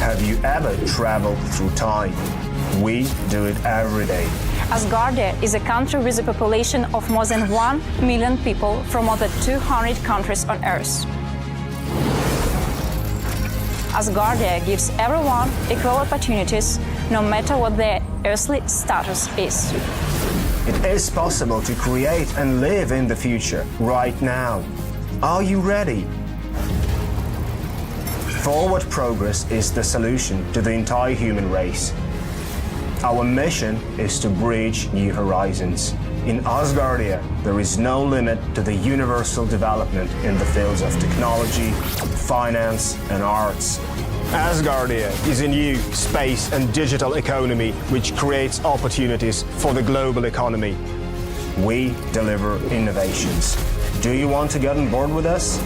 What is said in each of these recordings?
Have you ever traveled through time? We do it every day. Asgardia is a country with a population of more than 1 million people from more than 200 countries on Earth. Asgardia gives everyone equal opportunities, no matter what their earthly status is. It is possible to create and live in the future right now. Are you ready? Forward progress is the solution to the entire human race. Our mission is to bridge new horizons. In Asgardia, there is no limit to the universal development in the fields of technology, finance, and arts. Asgardia is a new space and digital economy which creates opportunities for the global economy. We deliver innovations. Do you want to get on board with us?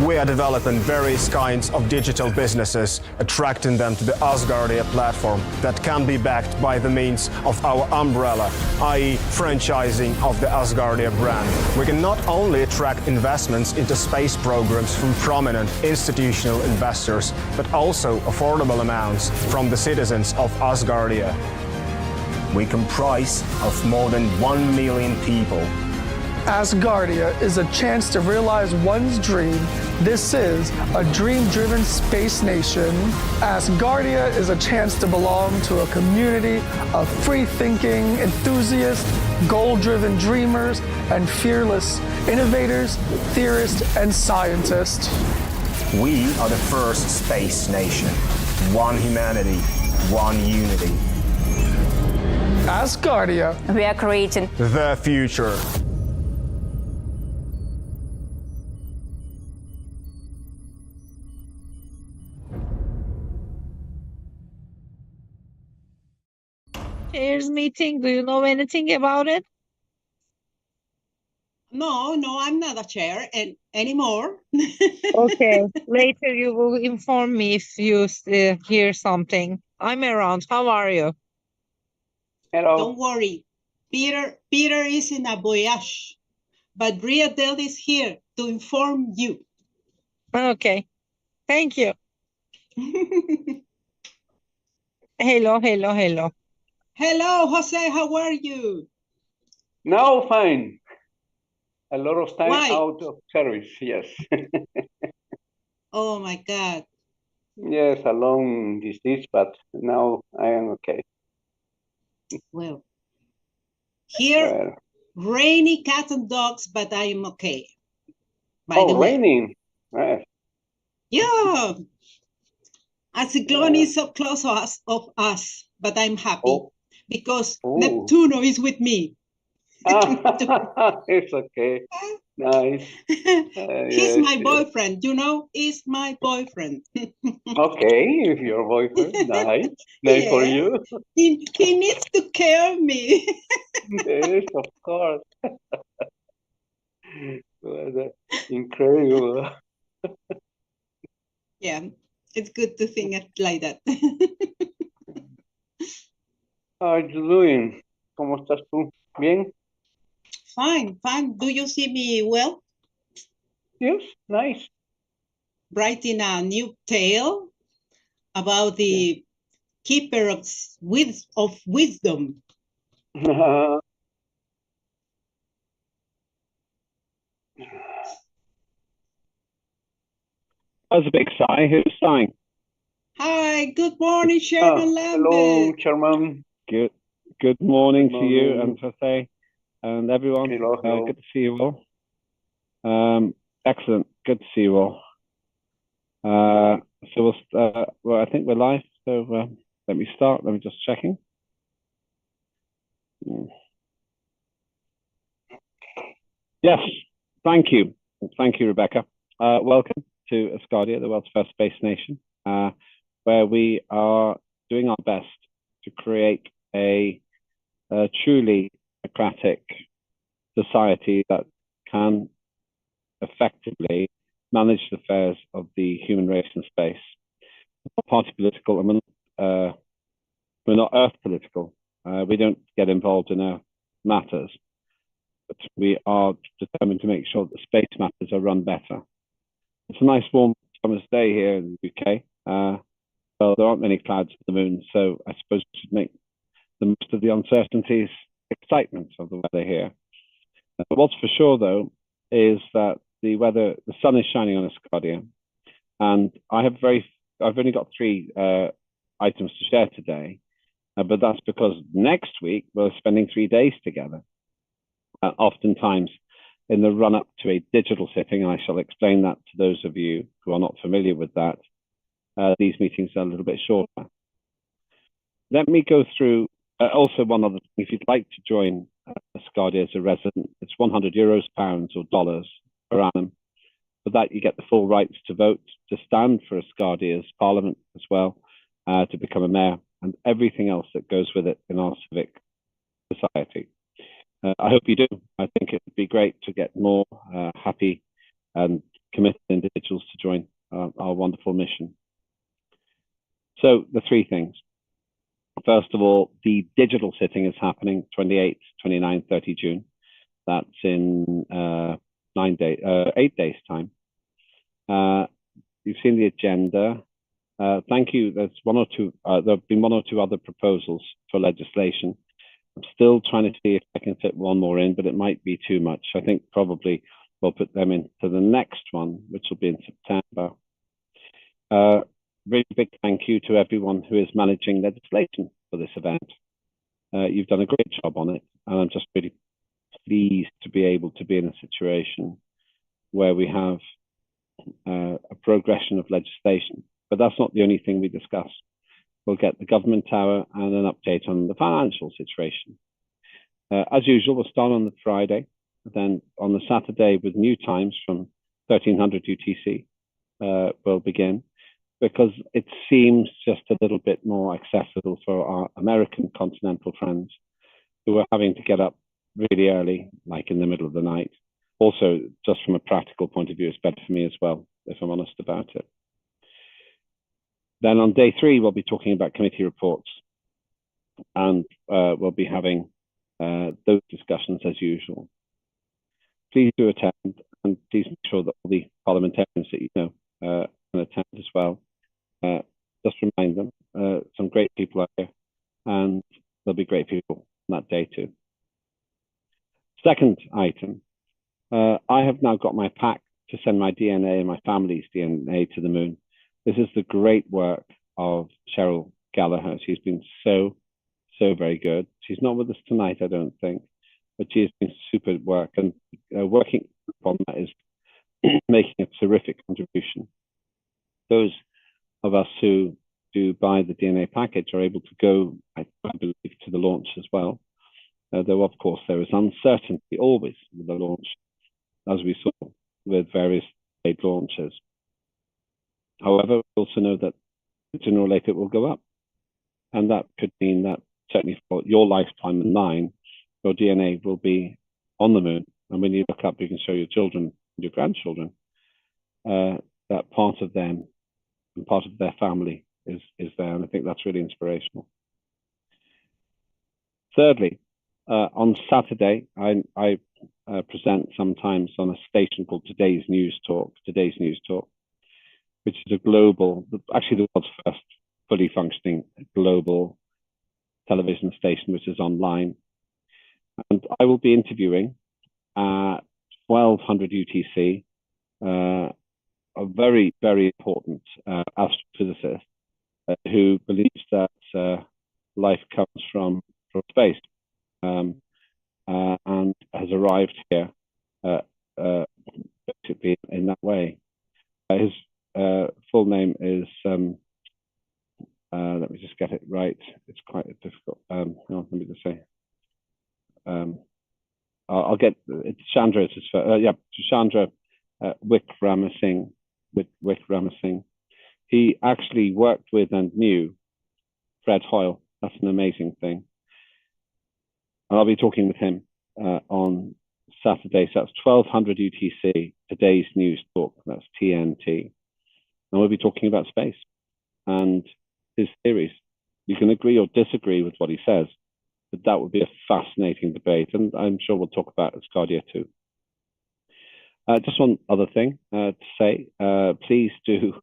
We are developing various kinds of digital businesses, attracting them to the Asgardia platform that can be backed by the means of our umbrella, i.e. franchising of the Asgardia brand. We can not only attract investments into space programs from prominent institutional investors, but also affordable amounts from the citizens of Asgardia. We comprise of more than 1 million people. Asgardia is a chance to realize one's dream. This is a dream-driven space nation. Asgardia is a chance to belong to a community of free-thinking enthusiasts, goal-driven dreamers, and fearless innovators, theorists, and scientists. We are the first space nation. One humanity, one unity. Asgardia. We are creating The future. Chairs meeting. Do you know anything about it? No, I'm not a chair anymore. Okay. Later you will inform me if you hear something. I'm around. How are you? Hello. Don't worry. Peter is in a voyage, but Riadel is here to inform you. Okay. Thank you. Hello. Hello, Jose. How are you? Now fine. A lot of time Why? out of service, yes. Oh my God. Yes, a long disease, but now I am okay. Well, here, rainy cats and dogs, but I am okay. By the way. Raining. Right. Yeah. A cyclone is so close of us, but I'm happy because Neptuno is with me. It's okay. Nice. He's my boyfriend, he's my boyfriend. Okay, if your boyfriend, nice. Nice for you. He needs to care me. Yes, of course. Incredible. Yeah, it's good to think it like that. How are you doing? ¿Cómo estás tú? ¿Bien? Fine. Do you see me well? Yes, nice. Writing a new tale about the keeper of wisdom. That was a big sigh. Who's sighing? Hi, good morning, Chairman Lambert. Hello, Chairman. Good morning to you and Jose and everyone. Hello. Good to see you all. Excellent. Good to see you all. So well, I think we're live. So let me start. Let me just checking. Yes. Thank you. Thank you, Rebecca. Welcome to Asgardia, the world's first space nation, where we are doing our best to create a truly democratic society that can effectively manage the affairs of the human race in space. We're not party political, and we're not Earth political. We don't get involved in Earth matters, but we are determined to make sure that space matters are run better. It's a nice warm summer's day here in the UK, well, there aren't many clouds on the moon, so I suppose we should make the most of the uncertainties, excitement of the weather here. What's for sure, though, is that the sun is shining on Asgardia, and I've only got 3 items to share today, but that's because next week we're spending 3 days together. Oftentimes, in the run-up to a digital sitting, and I shall explain that to those of you who are not familiar with that, these meetings are a little bit shorter. Let me go through also one other thing. If you'd like to join Asgardia as a resident, it's €100, pounds, or dollars per annum. For that, you get the full rights to vote, to stand for Asgardia's parliament as well, to become a mayor, and everything else that goes with it in our civic society. I hope you do. I think it would be great to get more happy and committed individuals to join our wonderful mission. So the 3 things. First of all, the digital sitting is happening 28, 29, 30 June. That's in 8 days' time. You've seen the agenda. Thank you. There's there have been 1 or 2 other proposals for legislation. I'm still trying to see if I can fit 1 more in, but it might be too much. I think probably we'll put them into the next one, which will be in September. Really big thank you to everyone who is managing legislation for this event. You've done a great job on it, and I'm just really pleased to be able to be in a situation where we have a progression of legislation. But that's not the only thing we discuss. We'll get the government tower and an update on the financial situation. As usual, we'll start on the Friday, then on the Saturday with new times from 1300 UTC, we'll begin, because it seems just a little bit more accessible for our American continental friends who are having to get up really early, like in the middle of the night. Also, just from a practical point of view, it's better for me as well, if I'm honest about it. Then on day 3, we'll be talking about committee reports, and we'll be having those discussions as usual. Please do attend, and please make sure that all the parliamentarians that you know can attend as well. Just remind them, some great people are here, and there'll be great people on that day too. Second item, I have now got my pack to send my DNA and my family's DNA to the moon. This is the great work of Cheryl Gallagher. She's been so very good. She's not with us tonight, I don't think, but she has been super work, and working on that is making a terrific contribution. Those of us who do buy the DNA package are able to go, I believe, to the launch as well. Though, of course, there is uncertainty always with the launch, as we saw with various state launches. However, we also know that sooner or later it will go up. And that could mean that certainly for your lifetime and mine, your DNA will be on the moon. And when you look up, you can show your children, your grandchildren, that part of them and part of their family is there. And I think that's really inspirational. Thirdly, on Saturday, I present sometimes on a station called Today's News Talk, which is a global, actually the world's first fully functioning global television station, which is online. And I will be interviewing at 1200 UTC, a very, very important astrophysicist who believes that life comes from space, and has arrived here basically in that way. His full name is, let me just get it right. It's quite difficult. Let me just say. I'll get it. Chandra is Chandra Wickramasinghe. He actually worked with and knew Fred Hoyle. That's an amazing thing. And I'll be talking with him on Saturday. So that's 1200 UTC, Today's News Talk. That's TNT. And we'll be talking about space and his theories. You can agree or disagree with what he says, but that would be a fascinating debate. And I'm sure we'll talk about Asgardia too. Just one other thing to say, please do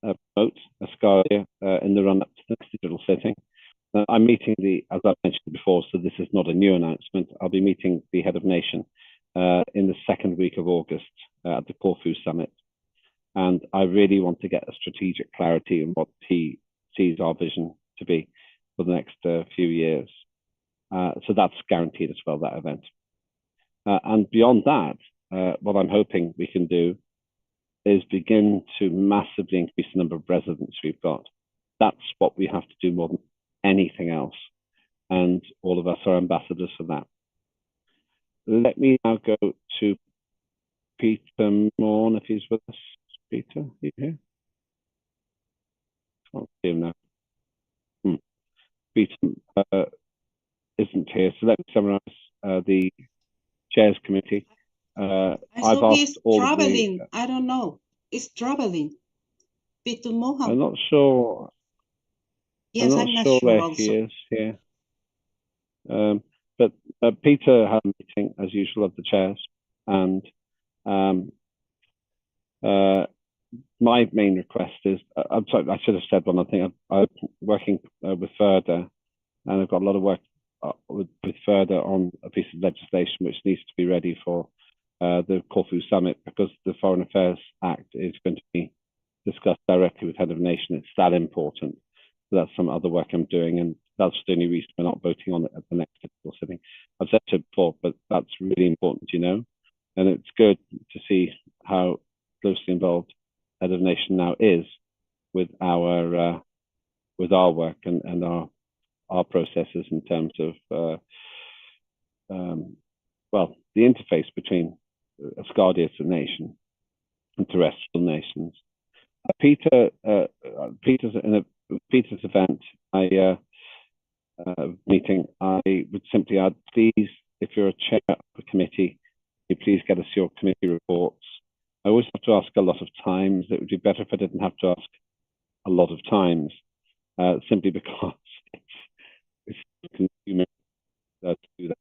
promote Asgardia in the run-up to the next digital sitting. I'm meeting as I mentioned before, so this is not a new announcement. I'll be meeting the head of nation in the second week of August at the Corfu summit. And I really want to get a strategic clarity on what he sees our vision to be for the next few years. So that's guaranteed as well, that event. And beyond that, what I'm hoping we can do is begin to massively increase the number of residents we've got. That's what we have to do more than anything else. And all of us are ambassadors for that. Let me now go to Peter Morn, if he's with us. Peter, are you here? Can't see him now. Peter isn't here, so let me summarize the Chairs Committee. I I've saw asked he's all traveling. of the, I don't know. He's traveling. Peter Mohan. I'm not sure. Yes, I'm not sure where he is here. But Peter had a meeting, as usual, of the chairs, and my main request is, I'm sorry, I should have said one other thing. I'm working with Further, and I've got a lot of work with Further on a piece of legislation which needs to be ready for the Corfu summit, because the Foreign Affairs Act is going to be discussed directly with Head of Nation. It's that important. So that's some other work I'm doing, and that's the only reason we're not voting on it at the next digital sitting. I've said it before, but that's really important, you know, and it's good to see how closely involved Head of Nation now is with our work and our processes in terms of well, the interface between Asgardia as a nation and terrestrial nations. Peter's event, meeting, I would simply add, please, if you're a chair of a committee, please get us your committee reports. I always have to ask a lot of times. It would be better if I didn't have to ask a lot of times, simply because it's consuming to do that.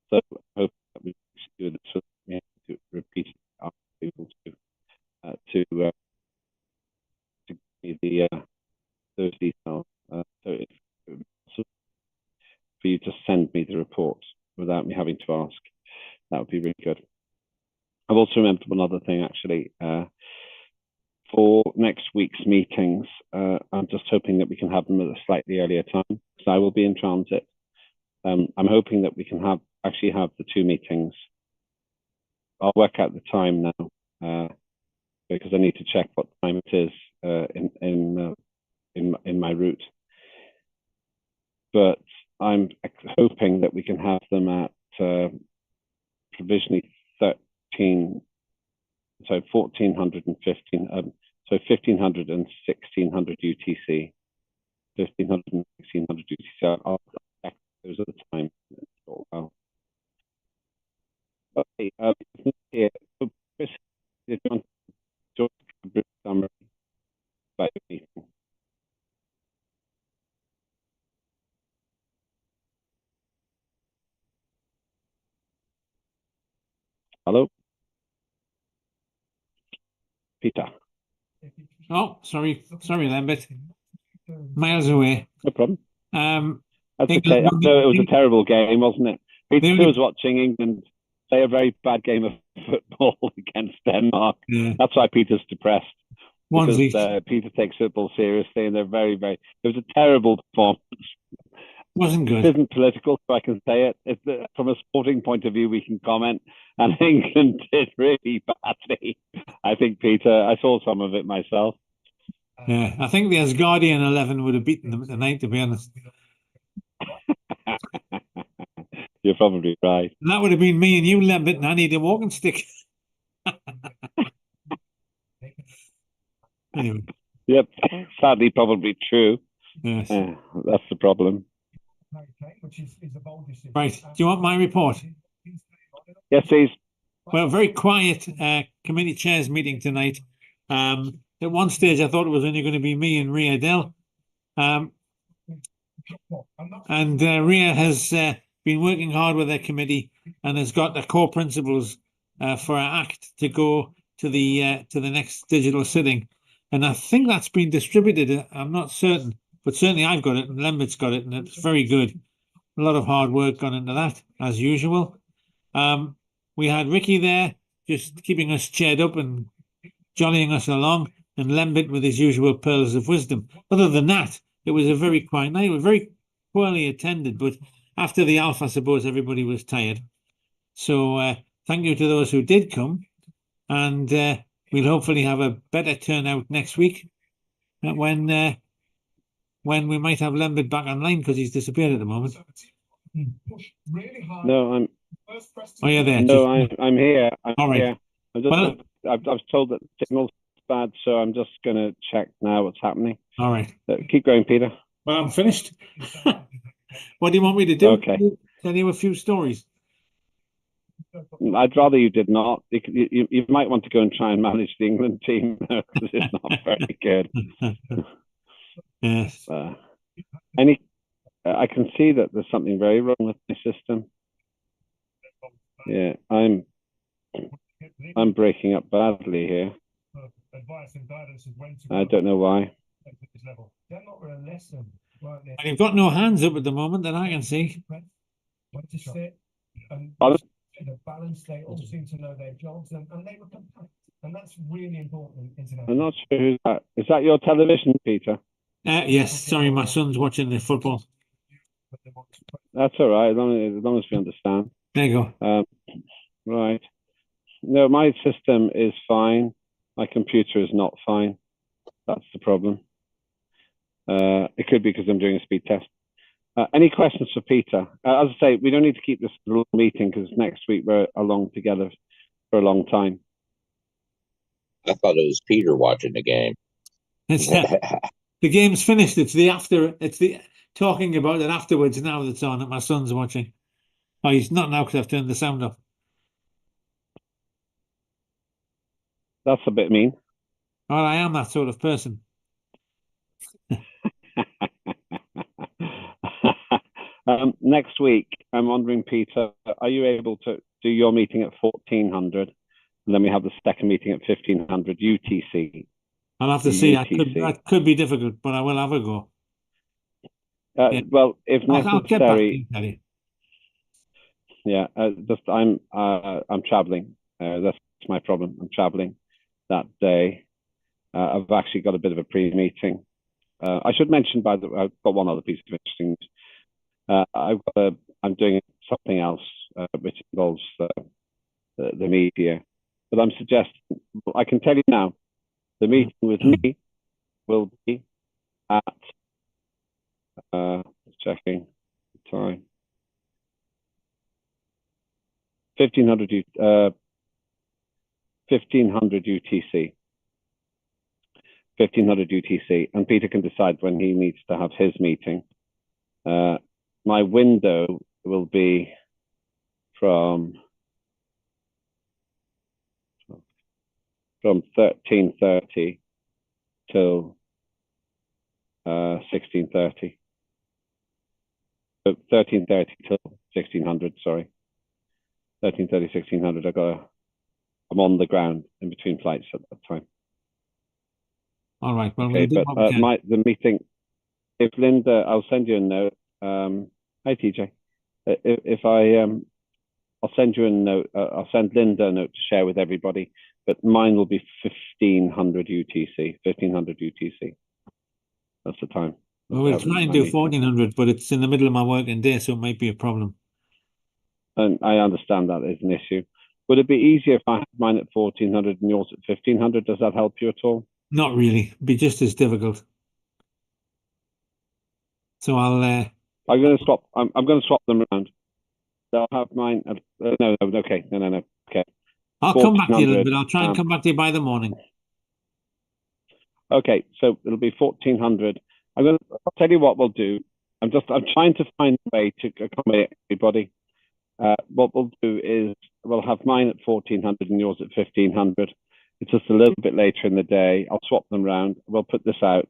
So I hope that we do this, so we have to repeat it, ask people to give me those details. So if for you to send me the report without me having to ask, that would be really good. I've also remembered one other thing, actually. For next week's meetings, I'm just hoping that we can have them at a slightly earlier time, because I will be in transit. I'm hoping that we can actually have the two meetings. I'll work out the time now, because I need to check what time it is in my route. But I'm hoping that we can have them at provisionally 1400 and 15, so 1500 and 1600 UTC, 1500 and 1600 UTC. I'll check those at the time. Well. Okay, here, so Chris, if you want to do a summary by the meeting. Hello? Peter. Oh, sorry, Lambert. Miles away. No problem. That's England, okay. No, it was a terrible game, wasn't it? Peter was watching England play a very bad game of football against Denmark. Yeah. That's why Peter's depressed. Because Onesie. Peter takes football seriously, and they're very, very. It was a terrible performance. Wasn't good. It isn't political, so I can say it. From a sporting point of view, we can comment. And England did really badly. I think, Peter, I saw some of it myself. Yeah, I think the Asgardian 11 would have beaten them tonight, to be honest. You're probably right. And that would have been me and you, Lambert, and I need a walking stick. Anyway. Yep, sadly, probably true. Yes. That's the problem. Right. Do you want my report? Yes, please. Well, very quiet committee chairs meeting tonight. At one stage, I thought it was only going to be me and Ria Dell. And Ria has been working hard with their committee and has got the core principles for our act to go to the next digital sitting. And I think that's been distributed. I'm not certain, but certainly I've got it and Lembert's got it, and it's very good. A lot of hard work gone into that, as usual. We had Ricky there, just keeping us cheered up and jollying us along, and Lambert with his usual pearls of wisdom. Other than that, it was a very quiet night. It was very poorly attended, but after the Alpha, I suppose everybody was tired. So thank you to those who did come, and we'll hopefully have a better turnout next week when we might have Lambert back online because he's disappeared at the moment. No, I'm. Oh, you're there. No, I'm here. I'm all right. here. I'm just, well, I was told that the signal's bad, so I'm just going to check now what's happening. All right. Keep going, Peter. Well, I'm finished. What do you want me to do? Okay. Tell you a few stories. I'd rather you did not. You might want to go and try and manage the England team because it's not very good. Yes. I can see that there's something very wrong with my system. Yeah, I'm breaking up badly here. I don't know why. And you've got no hands up at the moment that I can see. Balanced, they all seem to know their jobs, and they were compact, and that's really important. I'm not sure who's that. Is that your television, Peter? Yes. Sorry, my son's watching the football. That's all right, as long as we understand. There you go. Right. No, my system is fine. My computer is not fine. That's the problem. It could be because I'm doing a speed test. Any questions for Peter? As I say, we don't need to keep this little meeting because next week we're along together for a long time. I thought it was Peter watching the game. The game's finished. It's the talking about it afterwards now that's on that my son's watching. Oh, he's not now because I've turned the sound off. That's a bit mean. Well, I am that sort of person. Next week, I'm wondering, Peter, are you able to do your meeting at 1400, and then we have the second meeting at 1500 UTC? I'll have to see. That could be difficult, but I will have a go. Yeah. Well, if necessary. Yeah, I'm traveling. That's my problem. I'm traveling that day. I've actually got a bit of a pre-meeting. I should mention, by the way, I've got one other piece of interesting news. I'm doing something else which involves the media, but I'm suggesting, I can tell you now, the meeting with me will be at checking the time 1500 UTC. 1500 UTC, and Peter can decide when he needs to have his meeting. My window will be from 13:30 till 16:30. So 13:30 till 1600. Sorry, 13:30, 1600. I'm on the ground in between flights at that time. All right. Well, okay, we'll but the meeting. If Linda, I'll send you a note. Hi, TJ. I'll send you a note. I'll send Linda a note to share with everybody. But mine will be 1500 UTC. 1500 UTC. That's the time. Well, we'll try and do 1400, but it's in the middle of my working day, so it might be a problem. And I understand that is an issue. Would it be easier if I had mine at 1400 and yours at 1500? Does that help you at all? Not really. It'd be just as difficult. So I'm going to swap. I'm going to swap them around. They'll have mine. No. Okay. No. Okay. I'll come back to you, but I'll try and come back to you by the morning. Okay. So it'll be 1400. I'll tell you what we'll do. I'm trying to find a way to accommodate everybody. What we'll do is we'll have mine at 1400 and yours at 1500. It's just a little bit later in the day. I'll swap them around. We'll put this out.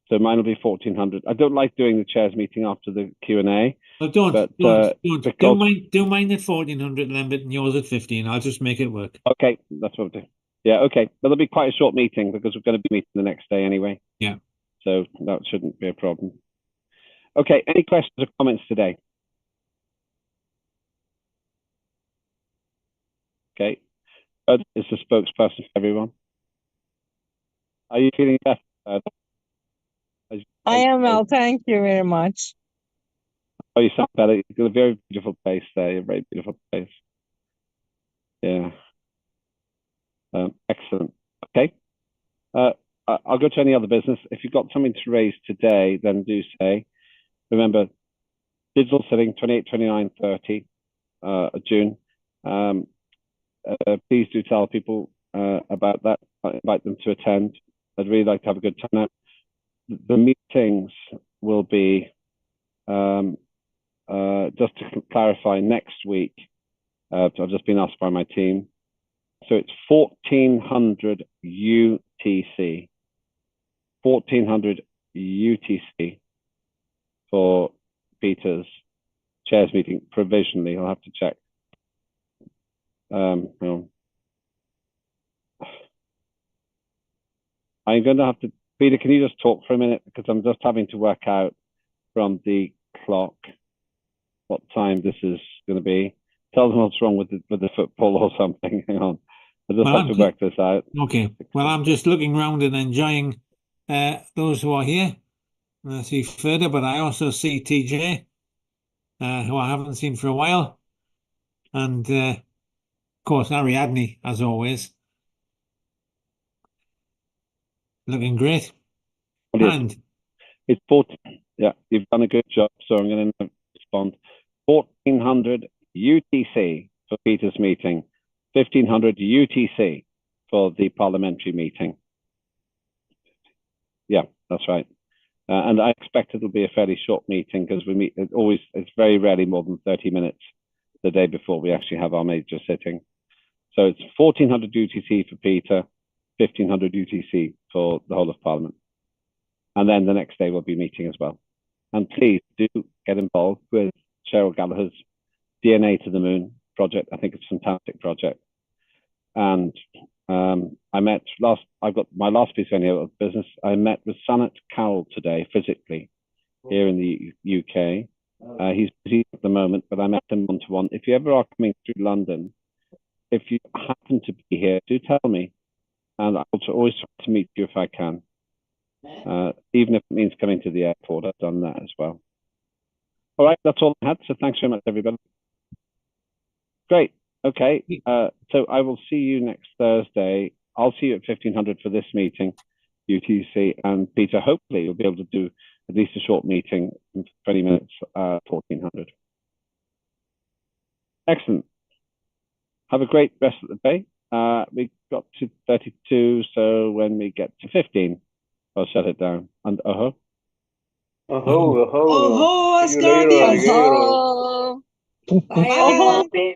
So mine will be 1400. I don't like doing the chairs meeting after the Q&A. Well, don't. Do mine at 1400, Lambert, and yours at 15. I'll just make it work. Okay, that's what we'll do. Yeah, okay. But it'll be quite a short meeting because we're going to be meeting the next day anyway. Yeah. So that shouldn't be a problem. Okay, any questions or comments today? Okay. Ed is the spokesperson for everyone. Are you feeling better? I am well, thank you very much. Oh, you sound better. You've got a very beautiful place there. A very beautiful place. Yeah. Excellent. Okay. I'll go to any other business. If you've got something to raise today, then do say. Remember, digital sitting 28, 29, 30 June. Please do tell people about that. Invite them to attend. I'd really like to have a good turnout. The meetings will be, just to clarify, next week. I've just been asked by my team. So it's 1400 UTC. 1400 UTC for Peter's chairs meeting provisionally. I'll have to check. I'm going to have to, Peter, can you just talk for a minute? Because I'm just having to work out from the clock what time this is going to be. Tell them what's wrong with the football or something. Hang on. I just have to work this out. Okay. Well, I'm just looking around and enjoying those who are here. And I see further, but I also see TJ, who I haven't seen for a while. And, of course, Ariadne, as always. Looking great. And it's 14. Yeah, you've done a good job. So I'm going to respond. 1400 UTC for Peter's meeting. 1500 UTC for the parliamentary meeting. Yeah, that's right. And I expect it'll be a fairly short meeting because we meet it's very rarely more than 30 minutes the day before we actually have our major sitting. So it's 1400 UTC for Peter, 1500 UTC for the whole of Parliament. And then the next day we'll be meeting as well. And please do get involved with Cheryl Gallagher's DNA to the Moon project. I think it's a fantastic project. And I've got my last piece of business. I met with Sanat Cowell today physically here in the UK. He's busy at the moment, but I met him one-to-one. If you ever are coming through London, if you happen to be here, do tell me. And I'll always try to meet you if I can. Even if it means coming to the airport, I've done that as well. All right, that's all I had. So thanks very much, everybody. Great. Okay. So I will see you next Thursday. I'll see you at 1500 for this meeting, UTC. And Peter, hopefully you'll be able to do at least a short meeting in 20 minutes, 1400. Excellent. Have a great rest of the day. We got to 32, so when we get to 15, I'll shut it down. And Oho, Asgardia. Bye, everyone.